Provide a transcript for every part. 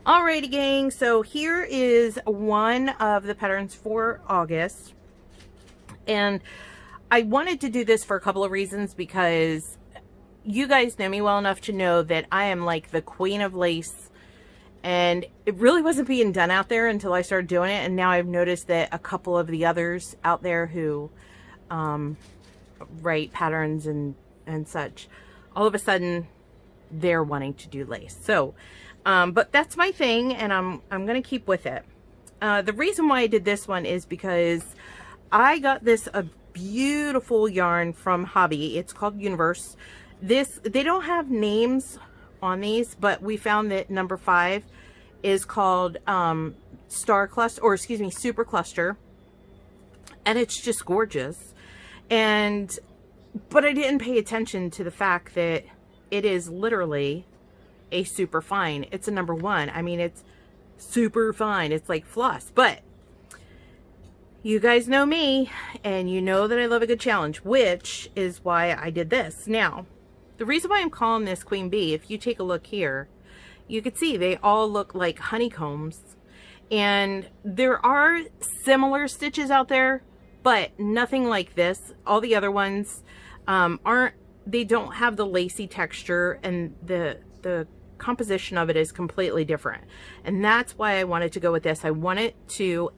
Alrighty gang, so here is one of the patterns for August, and I wanted to do this for a couple of reasons, because you guys know me well enough to know that I am like the queen of lace, and it really wasn't being done out there until I started doing it. And now I've noticed that a couple of the others out there who write patterns and such, all of a sudden they're wanting to do lace. So but that's my thing, and I'm gonna keep with it. The reason why I did this one is because I got this a beautiful yarn from Hobby. It's called Universe. They don't have names on these, but we found that number 5 is called Star Cluster, or excuse me, Super Cluster, and it's just gorgeous. But I didn't pay attention to the fact that it is literally a super fine. It's a number 1. I mean, it's super fine. It's like floss. But you guys know me, and you know that I love a good challenge, which is why I did this. Now, the reason why I'm calling this Queen Bee, if you take a look here, you can see they all look like honeycombs. And there are similar stitches out there, but nothing like this. All the other ones they don't have the lacy texture, and the composition of it is completely different. And that's why I wanted to go with this. I wanted to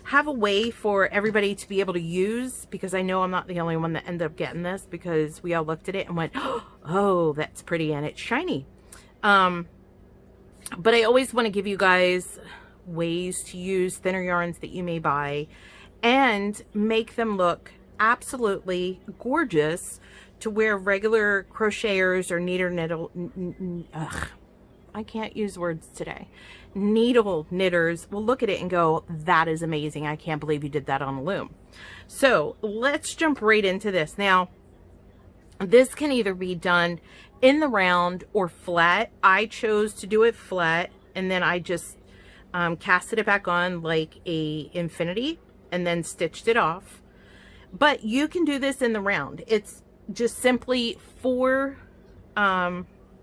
have a way for everybody to be able to use, because I know I'm not the only one that ended up getting this, because we all looked at it and went, oh, that's pretty, and it's shiny. But I always want to give you guys ways to use thinner yarns that you may buy and make them look absolutely gorgeous, to where regular crocheters or I can't use words today. Needle knitters will look at it and go, that is amazing. I can't believe you did that on a loom. So let's jump right into this. Now, this can either be done in the round or flat. I chose to do it flat, and then I just casted it back on like a infinity and then stitched it off. But you can do this in the round. It's just simply 4,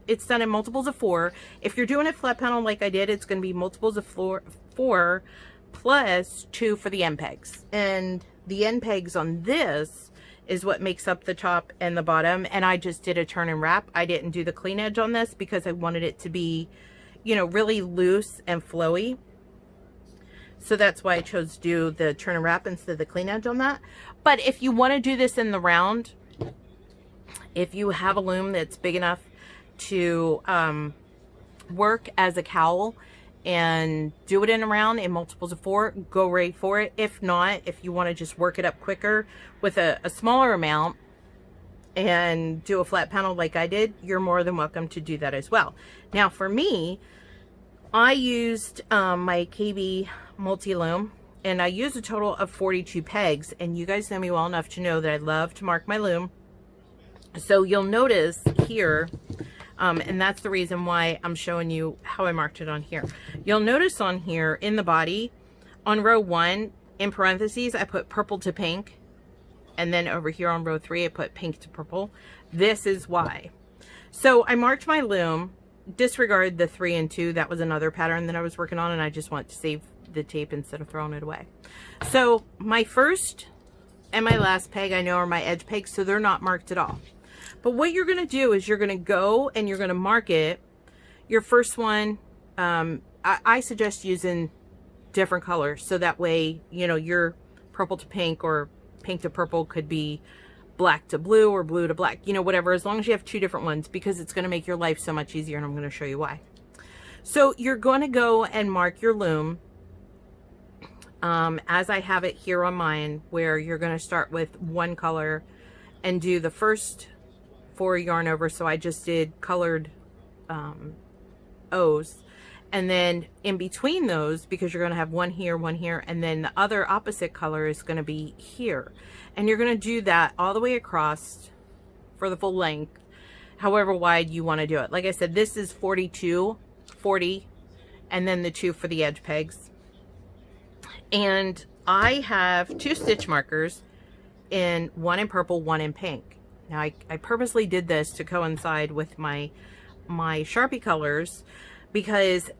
it's done in multiples of 4. If you're doing a flat panel like I did, it's going to be multiples of 4 plus 2 for the end pegs. And the end pegs on this is what makes up the top and the bottom. And I just did a turn and wrap. I didn't do the clean edge on this because I wanted it to be, you know, really loose and flowy. So that's why I chose to do the turn and wrap instead of the clean edge on that. But if you want to do this in the round, if you have a loom that's big enough to work as a cowl and do it in a round in multiples of 4, go right for it. If not, if you want to just work it up quicker with a smaller amount and do a flat panel like I did, you're more than welcome to do that as well. Now for me, I used my KB multi-loom, and I used a total of 42 pegs, and you guys know me well enough to know that I love to mark my loom. So you'll notice here, and that's the reason why I'm showing you how I marked it on here. You'll notice on here in the body, on row 1, in parentheses, I put purple to pink. And then over here on row 3, I put pink to purple. This is why. So I marked my loom, disregard the 3 and 2. That was another pattern that I was working on, and I just want to save the tape instead of throwing it away. So my first and my last peg I know are my edge pegs, so they're not marked at all. But what you're going to do is you're going to go and you're going to mark it. Your first one, I suggest using different colors, so that way, you know, your purple to pink or pink to purple could be black to blue or blue to black, you know, whatever, as long as you have 2 different ones, because it's going to make your life so much easier, and I'm going to show you why. So you're going to go and mark your loom as I have it here on mine, where you're going to start with 1 color and do the first 4 yarn over. So I just did colored O's, and then in between those, because you're going to have 1 here, and then the other opposite color is going to be here, and you're going to do that all the way across for the full length, however wide you want to do it. Like I said, this is 42, 40, and then the 2 for the edge pegs. And I have 2 stitch markers, in 1 in purple, 1 in pink. Now I purposely did this to coincide with my Sharpie colors, because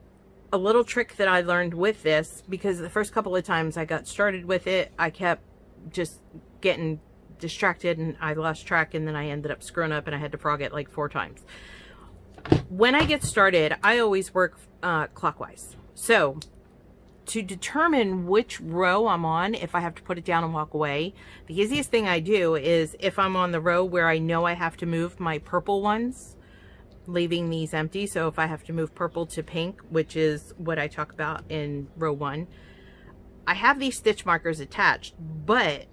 a little trick that I learned with this, because the first couple of times I got started with it, I kept just getting distracted and I lost track, and then I ended up screwing up and I had to frog it like 4 times. When I get started, I always work clockwise. So to determine which row I'm on, if I have to put it down and walk away, the easiest thing I do is, if I'm on the row where I know I have to move my purple ones, leaving these empty. So if I have to move purple to pink, which is what I talk about in row 1, I have these stitch markers attached, but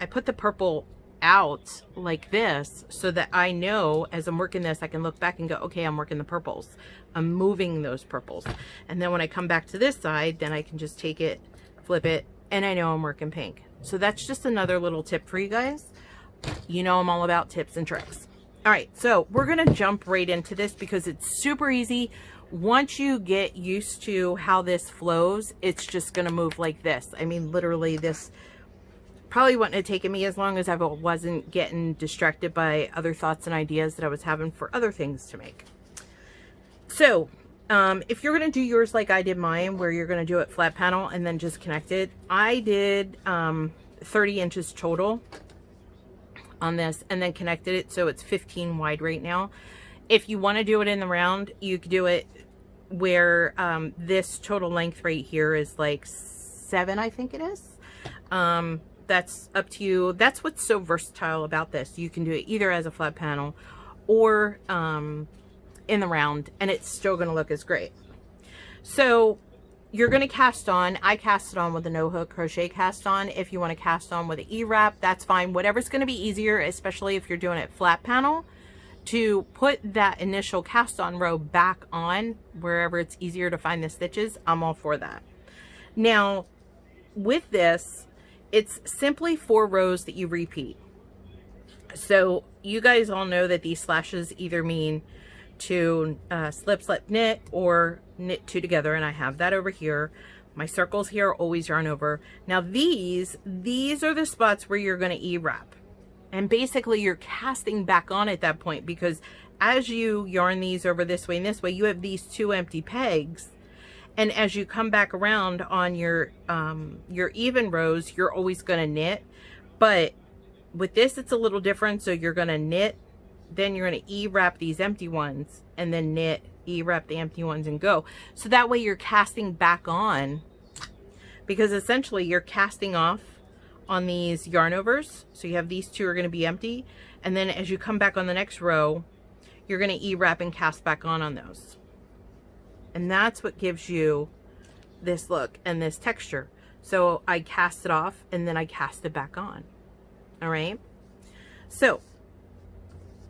I put the purple out like this so that I know as I'm working this, I can look back and go, okay, I'm working the purples. I'm moving those purples. And then when I come back to this side, then I can just take it, flip it, and I know I'm working pink. So that's just another little tip for you guys. You know, I'm all about tips and tricks. All right, so we're going to jump right into this because it's super easy. Once you get used to how this flows, it's just going to move like this. I mean, literally this probably wouldn't have taken me as long as I wasn't getting distracted by other thoughts and ideas that I was having for other things to make. So if you're going to do yours like I did mine, where you're going to do it flat panel and then just connect it, I did 30 inches total on this and then connected it so it's 15 wide right now. If you want to do it in the round, you could do it where this total length right here is like 7, I think it is. That's up to you. That's what's so versatile about this. You can do it either as a flat panel or in the round, and it's still going to look as great. So you're going to cast on. I cast it on with a no hook crochet cast on. If you want to cast on with an E-wrap, that's fine. Whatever's going to be easier, especially if you're doing it flat panel, to put that initial cast on row back on wherever it's easier to find the stitches. I'm all for that. Now with this, it's simply 4 rows that you repeat. So you guys all know that these slashes either mean to slip, slip, knit, or knit 2 together, and I have that over here. My circles here always yarn over. Now these are the spots where you're going to E-wrap, and basically you're casting back on at that point, because as you yarn these over this way and this way, you have these 2 empty pegs. And as you come back around on your even rows, you're always going to knit. But with this, it's a little different. So you're going to knit, then you're going to E-wrap these empty ones, and then knit, E-wrap the empty ones, and go. So that way you're casting back on, because essentially you're casting off on these yarn overs. So you have these 2 are going to be empty. And then as you come back on the next row, you're going to E-wrap and cast back on those. And that's what gives you this look and this texture. So I cast it off and then I cast it back on. All right. So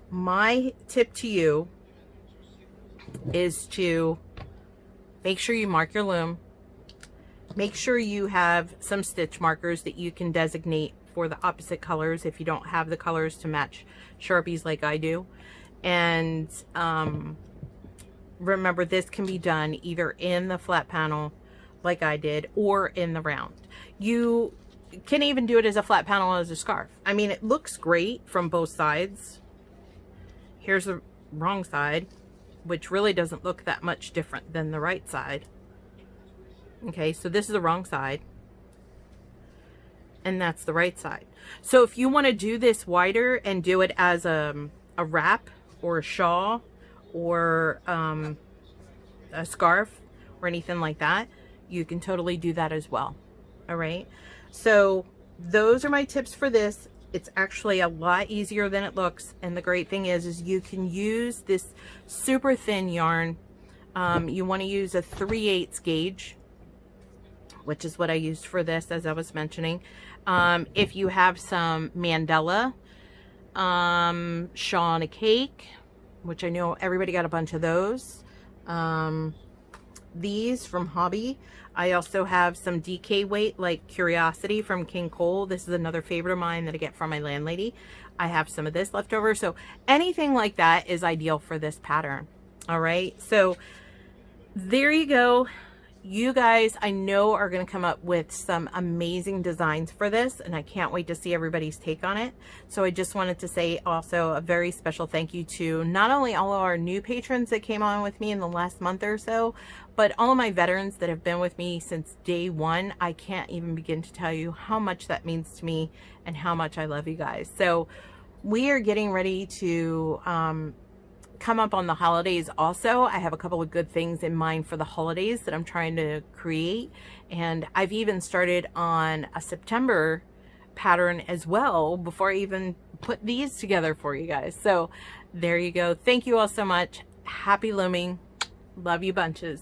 my tip to you is to make sure you mark your loom. Make sure you have some stitch markers that you can designate for the opposite colors if you don't have the colors to match Sharpies like I do. And remember, this can be done either in the flat panel like I did or in the round. You can even do it as a flat panel as a scarf. I mean, it looks great from both sides. Here's the wrong side, which really doesn't look that much different than the right side. Okay, so this is the wrong side, and that's the right side. So if you want to do this wider and do it as a wrap or a shawl or a scarf or anything like that, you can totally do that as well. All right, so those are my tips for this. It's actually a lot easier than it looks, and the great thing is you can use this super thin yarn. You want to use a 3/8 gauge, which is what I used for this, as I was mentioning. If you have some Mandela Shaw on a Cake, which I know everybody got a bunch of those. These from Hobby. I also have some DK weight, like Curiosity from King Cole. This is another favorite of mine that I get from my landlady. I have some of this left over. So anything like that is ideal for this pattern. All right. So there you go. you guys, I know, are going to come up with some amazing designs for this, and I can't wait to see everybody's take on it. So I just wanted to say also a very special thank you to not only all of our new patrons that came on with me in the last month or so, but all of my veterans that have been with me since day one. I can't even begin to tell you how much that means to me and how much I love you guys. So we are getting ready to come up on the holidays also. I have a couple of good things in mind for the holidays that I'm trying to create, and I've even started on a September pattern as well before I even put these together for you guys. So there you go. Thank you all so much. Happy looming. Love you bunches.